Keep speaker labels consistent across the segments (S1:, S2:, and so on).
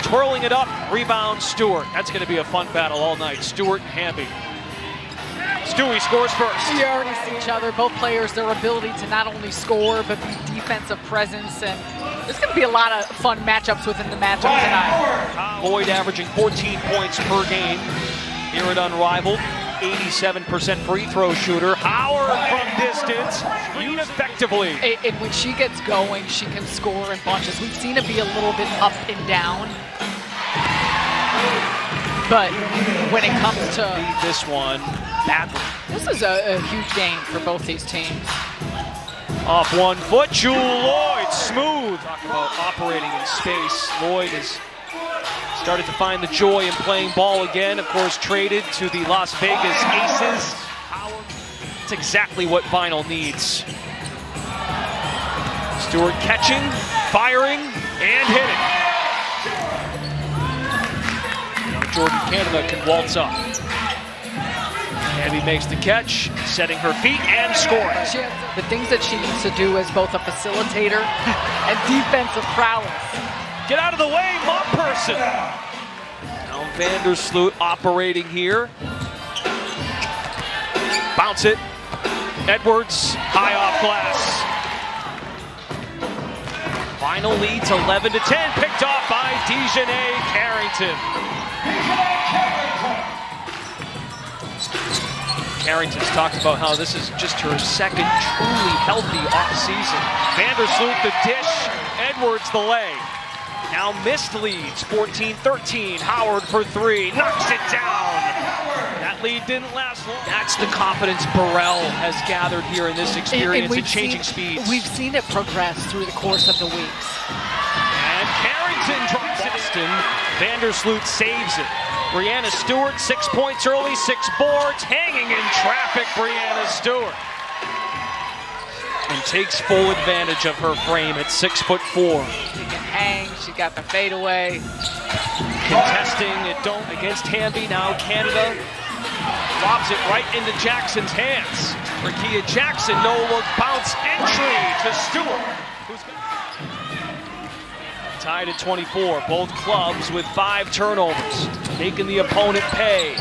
S1: twirling it up, rebound Stewart. That's going to be a fun battle all night. Stewart and Hamby. Stewie scores first.
S2: You already see each other, both players, their ability to not only score, but be defensive presence. And there's going to be a lot of fun matchups within the matchup tonight.
S1: Lloyd averaging 14 points per game here at Unrivaled. 87% free throw shooter. Howard from distance, effectively.
S2: And when she gets going, she can score in bunches. We've seen it be a little bit up and down. But when it comes to
S1: this one, badly.
S2: This is a huge game for both these teams.
S1: Off 1 foot, Jewel Lloyd, smooth. Talk about operating in space. Lloyd has started to find the joy in playing ball again. Of course, traded to the Las Vegas Aces. That's exactly what Vinyl needs. Stewart catching, firing, and hitting. Jordan Canada can waltz up. Hamby makes the catch, setting her feet and scoring.
S2: The things that she needs to do as both a facilitator and defensive prowess.
S1: Get out of the way, Mop Person. Now Vandersloot operating here. Bounce it. Edwards, high off glass. Final leads 11-10, picked off by Dejanay Carrington. Carrington's talked about how this is just her second truly healthy offseason. Vandersloot the dish, Edwards the lay. Now missed leads, 14-13. Howard for 3, knocks it down. That lead didn't last long. That's the confidence Burrell has gathered here in this experience in changing speeds.
S2: We've seen it progress through the course of the weeks.
S1: And Carrington drops it. Vandersloot saves it. Brianna Stewart, 6 points early, 6 boards, hanging in traffic, Brianna Stewart. And takes full advantage of her frame at 6'4".
S2: She can hang, she got the fadeaway.
S1: Contesting it against Hamby, now Canada lobs it right into Jackson's hands. Rakia Jackson, no look bounce entry to Stewart. Tied at 24, both clubs with 5 turnovers, making the opponent pay.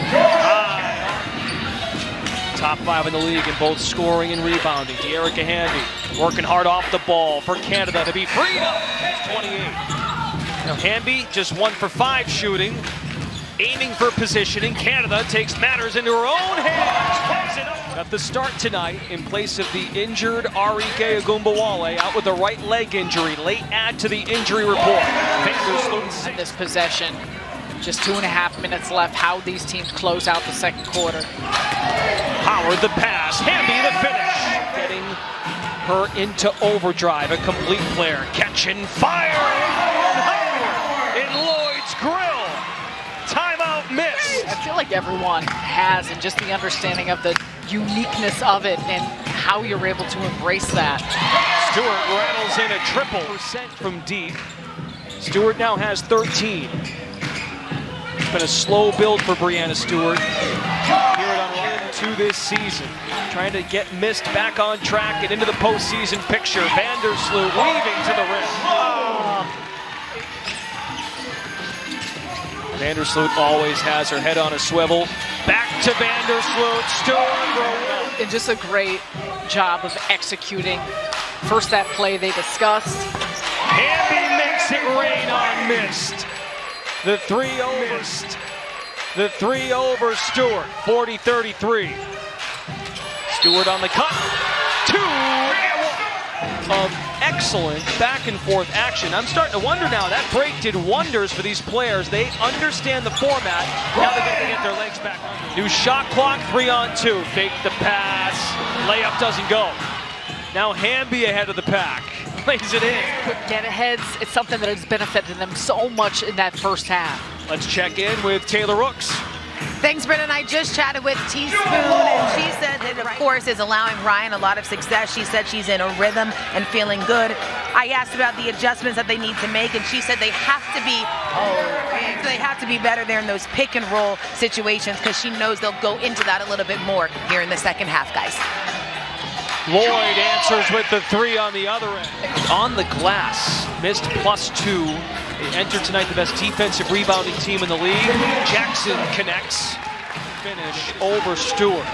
S1: Top 5 in the league in both scoring and rebounding. De'Erica Hamby working hard off the ball for Canada to be freed up. 28. Now Hamby just 1 for 5 shooting, aiming for positioning. Canada takes matters into her own hands. Plays it up. At the start tonight, in place of the injured Arike Agumbawale, out with a right leg injury. Late add to the injury report.
S2: In this possession, just 2.5 minutes left. How these teams close out the second quarter.
S1: Howard the pass, Hamby the finish. Getting her into overdrive, a complete player. Catch and fire! Howard in Lloyd's grill. Timeout miss.
S2: I feel like everyone has, and just the understanding of the uniqueness of it and how you're able to embrace that.
S1: Stewart rattles in a triple% from deep. Stewart now has 13. It's been a slow build for Brianna Stewart here at Unrivaled to this season. Trying to get missed back on track and into the postseason picture. Vandersloot weaving to the rim. Vandersloot always has her head on a swivel. Back to Vandersloot, Stewart.
S2: And just a great job of executing. First that play they discussed.
S1: Hamby makes it rain on missed. The 3 over. The 3 over Stewart, 40-33. Stewart on the cut. 2 of excellent back and forth action. I'm starting to wonder now, that break did wonders for these players. They understand the format. Now they're going to get their legs back under. New shot clock, 3-on-2. Fake the pass. Layup doesn't go. Now Hamby ahead of the pack. Lays it in.
S2: Quick get-aheads. It's something that has benefited them so much in that first half.
S1: Let's check in with Taylor Rooks.
S3: Thanks, Brendan. I just chatted with Teaspoon, and she said that, of course, is allowing Ryan a lot of success. She said she's in a rhythm and feeling good. I asked about the adjustments that they need to make, and she said they have to be better there in those pick and roll situations, because she knows they'll go into that a little bit more here in the second half, guys.
S1: Lloyd answers with the 3 on the other end. On the glass, missed +2 They entered tonight the best defensive rebounding team in the league. Jackson connects. Finish over Stewart.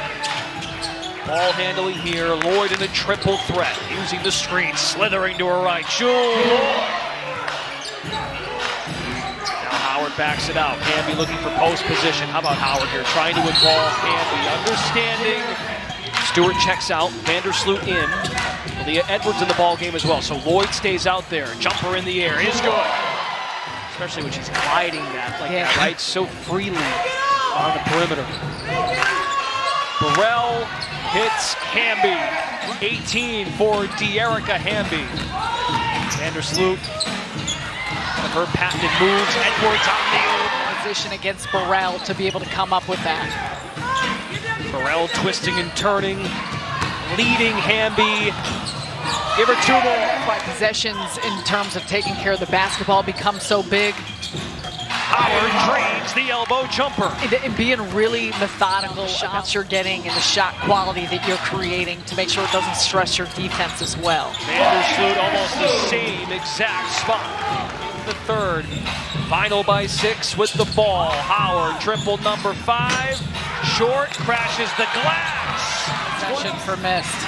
S1: Ball handling here. Lloyd in a triple threat. Using the screen. Slithering to her right. Jewel Lloyd. Now Howard backs it out. Hamby looking for post position. How about Howard here? Trying to involve Hamby. Understanding. Stewart checks out. Vandersloot in. Leah Edwards in the ball game as well. So Lloyd stays out there. Jumper in the air is good. Especially when she's gliding that that, right? So freely on the perimeter. Burrell hits Hamby. 18 for De'Erica Hamby. Vandersloot. One of her patented moves. Edwards on the
S2: position against Burrell to be able to come up with that.
S1: Burrell twisting and turning, leading Hamby. Give her 2 more.
S2: Why possessions in terms of taking care of the basketball become so big.
S1: Howard drains the elbow jumper.
S2: And being really methodical shots you're getting and the shot quality that you're creating to make sure it doesn't stress your defense as well.
S1: Vandersloot almost the same exact spot. In the third, final by 6 with the ball. Howard triple number 5. Short, crashes the glass.
S2: Possession for missed.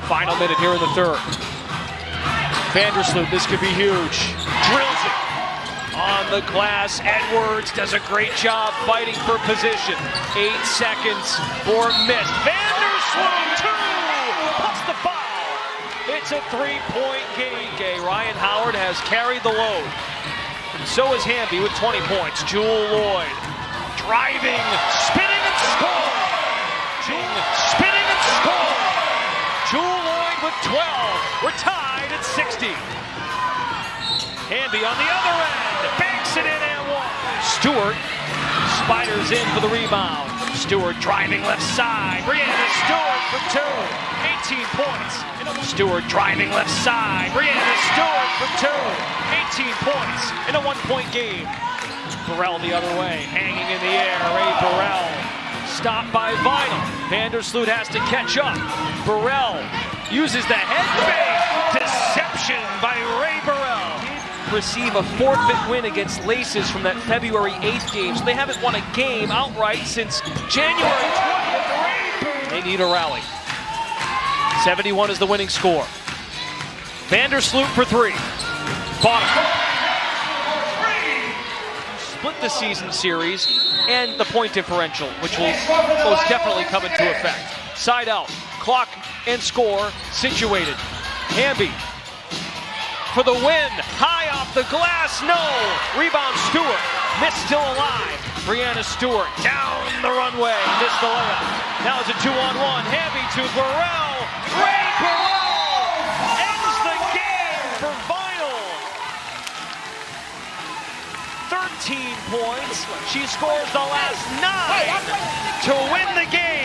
S1: Final minute here in the third. Vandersloot, this could be huge. Drills it. On the glass, Edwards does a great job fighting for position. 8 seconds for miss. Vandersloot, 2 plus the foul. It's a 3-point game. Ryan Howard has carried the load. And so is Hamby with 20 points. Jewel Lloyd driving, spinning and scoring. Spinning and scoring. Jewel Lloyd with 12. We're tied at 60. Hamby on the other end, banks it in and 1. Stewart spiders in for the rebound. Stewart driving left side. Brianna Stewart for 2. 18 points. Stewart driving left side. Brianna Stewart for 2. 18 points in a 1-point game. Burrell the other way, hanging in the air. Ray Burrell stopped by Vinyl. Vandersloot has to catch up. Burrell uses the head fake. Deception by Ray Burrell. Receive a forfeit win against Laces from that February 8th game. So they haven't won a game outright since January 20th. They need a rally. 71 is the winning score. Vandersloot for 3. Bottom. Split the season series and the point differential, which will most definitely come into effect. Side out, clock and score situated. Hamby for the win, high off the glass, no. Rebound Stewart, missed still alive. Brianna Stewart down the runway, missed the layup. Now it's a 2-on-1, Hamby to Burrell. Ray Burrell ends the game for Vinyl. 13 points, she scores the last 9 to win the game.